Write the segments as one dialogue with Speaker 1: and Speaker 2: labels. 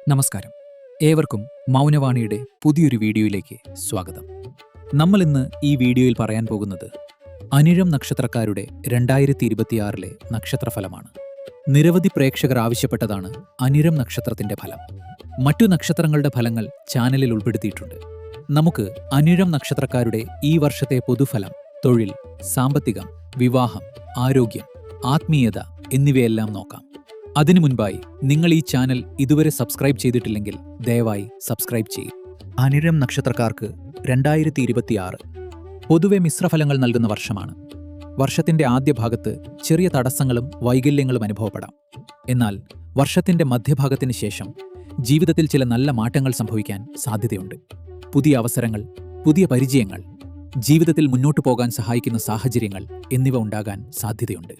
Speaker 1: നമസ്കാരം. ഏവർക്കും മൗനവാണിയുടെ പുതിയൊരു വീഡിയോയിലേക്ക് സ്വാഗതം. നമ്മൾ ഇന്ന് ഈ വീഡിയോയിൽ പറയാൻ പോകുന്നത് അനിഴം നക്ഷത്രക്കാരുടെ 2026 നക്ഷത്രഫലമാണ്. നിരവധി പ്രേക്ഷകർ ആവശ്യപ്പെട്ടതാണ് അനിഴം നക്ഷത്രത്തിന്റെ ഫലം. മറ്റു നക്ഷത്രങ്ങളുടെ ഫലങ്ങൾ ചാനലിൽ ഉൾപ്പെടുത്തിയിട്ടുണ്ട്. നമുക്ക് അനിഴം നക്ഷത്രക്കാരുടെ ഈ വർഷത്തെ പൊതുഫലം, തൊഴിൽ, സാമ്പത്തികം, വിവാഹം, ആരോഗ്യം, ആത്മീയത എന്നിവയെല്ലാം നോക്കാം. അതിനു മുൻപായി നിങ്ങൾ ഈ ചാനൽ ഇതുവരെ സബ്സ്ക്രൈബ് ചെയ്തിട്ടില്ലെങ്കിൽ ദയവായി സബ്സ്ക്രൈബ് ചെയ്യും. അനിഴം നക്ഷത്രക്കാർക്ക് 2026 പൊതുവെ മിശ്രഫലങ്ങൾ നൽകുന്ന വർഷമാണ്. വർഷത്തിന്റെ ആദ്യ ഭാഗത്ത് ചെറിയ തടസ്സങ്ങളും വൈകല്യങ്ങളും അനുഭവപ്പെടാം. എന്നാൽ വർഷത്തിന്റെ മധ്യഭാഗത്തിന് ശേഷം ജീവിതത്തിൽ ചില നല്ല മാറ്റങ്ങൾ സംഭവിക്കാൻ സാധ്യതയുണ്ട്. പുതിയ അവസരങ്ങൾ, പുതിയ പരിചയങ്ങൾ, ജീവിതത്തിൽ മുന്നോട്ടു പോകാൻ സഹായിക്കുന്ന സാഹചര്യങ്ങൾ എന്നിവ ഉണ്ടാകാൻ സാധ്യതയുണ്ട്.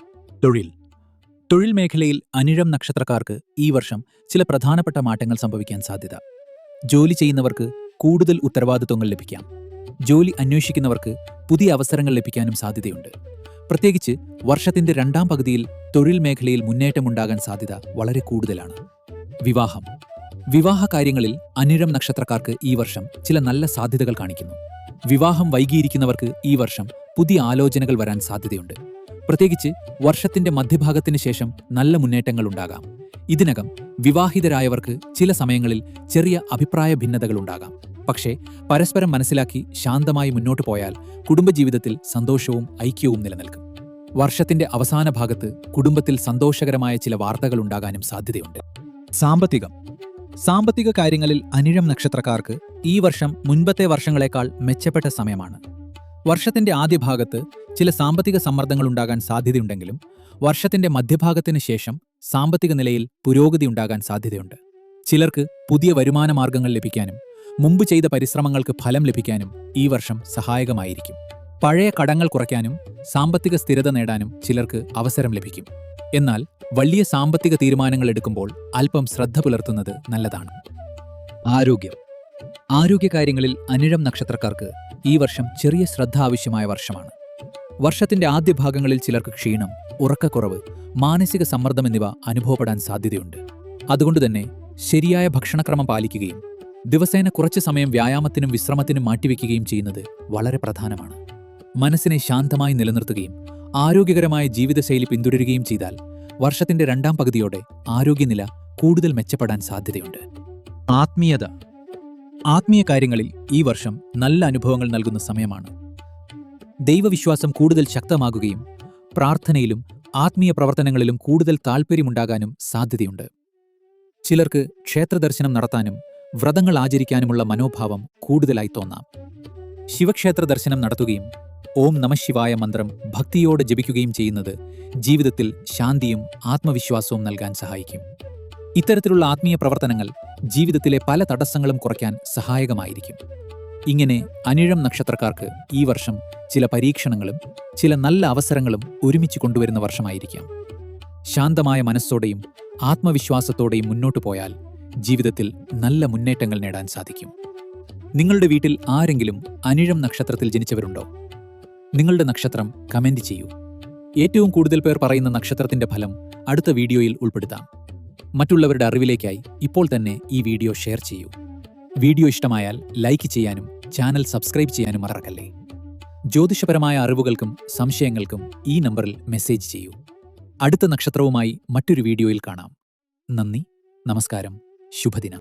Speaker 1: തൊഴിൽ മേഖലയിൽ അനിഴം നക്ഷത്രക്കാർക്ക് ഈ വർഷം ചില പ്രധാനപ്പെട്ട മാറ്റങ്ങൾ സംഭവിക്കാൻ സാധ്യത. ജോലി ചെയ്യുന്നവർക്ക് കൂടുതൽ ഉത്തരവാദിത്വങ്ങൾ ലഭിക്കാം. ജോലി അന്വേഷിക്കുന്നവർക്ക് പുതിയ അവസരങ്ങൾ ലഭിക്കാനും സാധ്യതയുണ്ട്. പ്രത്യേകിച്ച് വർഷത്തിന്റെ രണ്ടാം പകുതിയിൽ തൊഴിൽ മേഖലയിൽ മുന്നേറ്റമുണ്ടാകാൻ സാധ്യത വളരെ കൂടുതലാണ്. വിവാഹ കാര്യങ്ങളിൽ അനിഴം നക്ഷത്രക്കാർക്ക് ഈ വർഷം ചില നല്ല സാധ്യതകൾ കാണിക്കുന്നു. വിവാഹം വൈകിയിരിക്കുന്നവർക്ക് ഈ വർഷം പുതിയ ആലോചനകൾ വരാൻ സാധ്യതയുണ്ട്. പ്രത്യേകിച്ച് വർഷത്തിന്റെ മധ്യഭാഗത്തിന് ശേഷം നല്ല മുന്നേറ്റങ്ങൾ ഉണ്ടാകാം. ഇതിനകം വിവാഹിതരായവർക്ക് ചില സമയങ്ങളിൽ ചെറിയ അഭിപ്രായ ഭിന്നതകൾ ഉണ്ടാകാം. പക്ഷേ പരസ്പരം മനസ്സിലാക്കി ശാന്തമായി മുന്നോട്ടു പോയാൽ കുടുംബജീവിതത്തിൽ സന്തോഷവും ഐക്യവും നിലനിൽക്കും. വർഷത്തിന്റെ അവസാന ഭാഗത്ത് കുടുംബത്തിൽ സന്തോഷകരമായ ചില വാർത്തകൾ ഉണ്ടാകാനും സാധ്യതയുണ്ട്. സാമ്പത്തിക കാര്യങ്ങളിൽ അനിഴം നക്ഷത്രക്കാർക്ക് ഈ വർഷം മുൻപത്തെ വർഷങ്ങളെക്കാൾ മെച്ചപ്പെട്ട സമയമാണ്. വർഷത്തിന്റെ ആദ്യ ഭാഗത്ത് ചില സാമ്പത്തിക സമ്മർദ്ദങ്ങൾ ഉണ്ടാകാൻ സാധ്യതയുണ്ടെങ്കിലും വർഷത്തിന്റെ മധ്യഭാഗത്തിന് ശേഷം സാമ്പത്തിക നിലയിൽ പുരോഗതി ഉണ്ടാകാൻ സാധ്യതയുണ്ട്. ചിലർക്ക് പുതിയ വരുമാന മാർഗങ്ങൾ ലഭിക്കാനും മുമ്പ് ചെയ്ത പരിശ്രമങ്ങൾക്ക് ഫലം ലഭിക്കാനും ഈ വർഷം സഹായകമായിരിക്കും. പഴയ കടങ്ങൾ കുറയ്ക്കാനും സാമ്പത്തിക സ്ഥിരത നേടാനും ചിലർക്ക് അവസരം ലഭിക്കും. എന്നാൽ വലിയ സാമ്പത്തിക തീരുമാനങ്ങൾ എടുക്കുമ്പോൾ അല്പം ശ്രദ്ധ പുലർത്തുന്നത് നല്ലതാണ്. ആരോഗ്യകാര്യങ്ങളിൽ അനിഴം നക്ഷത്രക്കാർക്ക് ഈ വർഷം ചെറിയ ശ്രദ്ധ ആവശ്യമായ വർഷമാണ്. വർഷത്തിന്റെ ആദ്യ ഭാഗങ്ങളിൽ ചിലർക്ക് ക്ഷീണം, ഉറക്കക്കുറവ്, മാനസിക സമ്മർദ്ദം എന്നിവ അനുഭവപ്പെടാൻ സാധ്യതയുണ്ട്. അതുകൊണ്ടുതന്നെ ശരിയായ ഭക്ഷണക്രമം പാലിക്കുകയും ദിവസേന കുറച്ചു സമയം വ്യായാമത്തിനും വിശ്രമത്തിനും മാറ്റിവെക്കുകയും ചെയ്യുന്നത് വളരെ പ്രധാനമാണ്. മനസ്സിനെ ശാന്തമായി നിലനിർത്തുകയും ആരോഗ്യകരമായ ജീവിതശൈലി പിന്തുടരുകയും ചെയ്താൽ വർഷത്തിന്റെ രണ്ടാം പകുതിയോടെ ആരോഗ്യനില കൂടുതൽ മെച്ചപ്പെടാൻ സാധ്യതയുണ്ട്. ആത്മീയ കാര്യങ്ങളിൽ ഈ വർഷം നല്ല അനുഭവങ്ങൾ നൽകുന്ന സമയമാണ്. ദൈവവിശ്വാസം കൂടുതൽ ശക്തമാകുകയും പ്രാർത്ഥനയിലും ആത്മീയ പ്രവർത്തനങ്ങളിലും കൂടുതൽ താൽപ്പര്യമുണ്ടാകാനും സാധ്യതയുണ്ട്. ചിലർക്ക് ക്ഷേത്രദർശനം നടത്താനും വ്രതങ്ങൾ ആചരിക്കാനുമുള്ള മനോഭാവം കൂടുതലായി തോന്നാം. ശിവക്ഷേത്ര ദർശനം നടത്തുകയും ഓം നമഃശിവായ മന്ത്രം ഭക്തിയോടെ ജപിക്കുകയും ചെയ്യുന്നത് ജീവിതത്തിൽ ശാന്തിയും ആത്മവിശ്വാസവും നൽകാൻ സഹായിക്കും. ഇത്തരത്തിലുള്ള ആത്മീയ പ്രവർത്തനങ്ങൾ ജീവിതത്തിലെ പല തടസ്സങ്ങളും കുറയ്ക്കാൻ സഹായകമായിരിക്കും. ഇങ്ങനെ അനിഴം നക്ഷത്രക്കാർക്ക് ഈ വർഷം ചില പരീക്ഷണങ്ങളും ചില നല്ല അവസരങ്ങളും ഒരുമിച്ച് കൊണ്ടുവരുന്ന വർഷമായിരിക്കാം. ശാന്തമായ മനസ്സോടെയും ആത്മവിശ്വാസത്തോടെയും മുന്നോട്ടു പോയാൽ ജീവിതത്തിൽ നല്ല മുന്നേറ്റങ്ങൾ നേടാൻ സാധിക്കും. നിങ്ങളുടെ വീട്ടിൽ ആരെങ്കിലും അനിഴം നക്ഷത്രത്തിൽ ജനിച്ചവരുണ്ടോ? നിങ്ങളുടെ നക്ഷത്രം കമന്റ് ചെയ്യൂ. ഏറ്റവും കൂടുതൽ പേർ പറയുന്ന നക്ഷത്രത്തിന്റെ ഫലം അടുത്ത വീഡിയോയിൽ ഉൾപ്പെടുത്താം. മറ്റുള്ളവരുടെ അറിവിലേക്കായി ഇപ്പോൾ തന്നെ ഈ വീഡിയോ ഷെയർ ചെയ്യൂ. വീഡിയോ ഇഷ്ടമായാൽ ലൈക്ക് ചെയ്യാനും ചാനൽ സബ്സ്ക്രൈബ് ചെയ്യാനും മറക്കല്ലേ. ജ്യോതിഷപരമായ അറിവുകൾക്കും സംശയങ്ങൾക്കും ഈ നമ്പറിൽ മെസ്സേജ് ചെയ്യൂ. അടുത്ത നക്ഷത്രവുമായി മറ്റൊരു വീഡിയോയിൽ കാണാം. നന്ദി, നമസ്കാരം, ശുഭദിനം.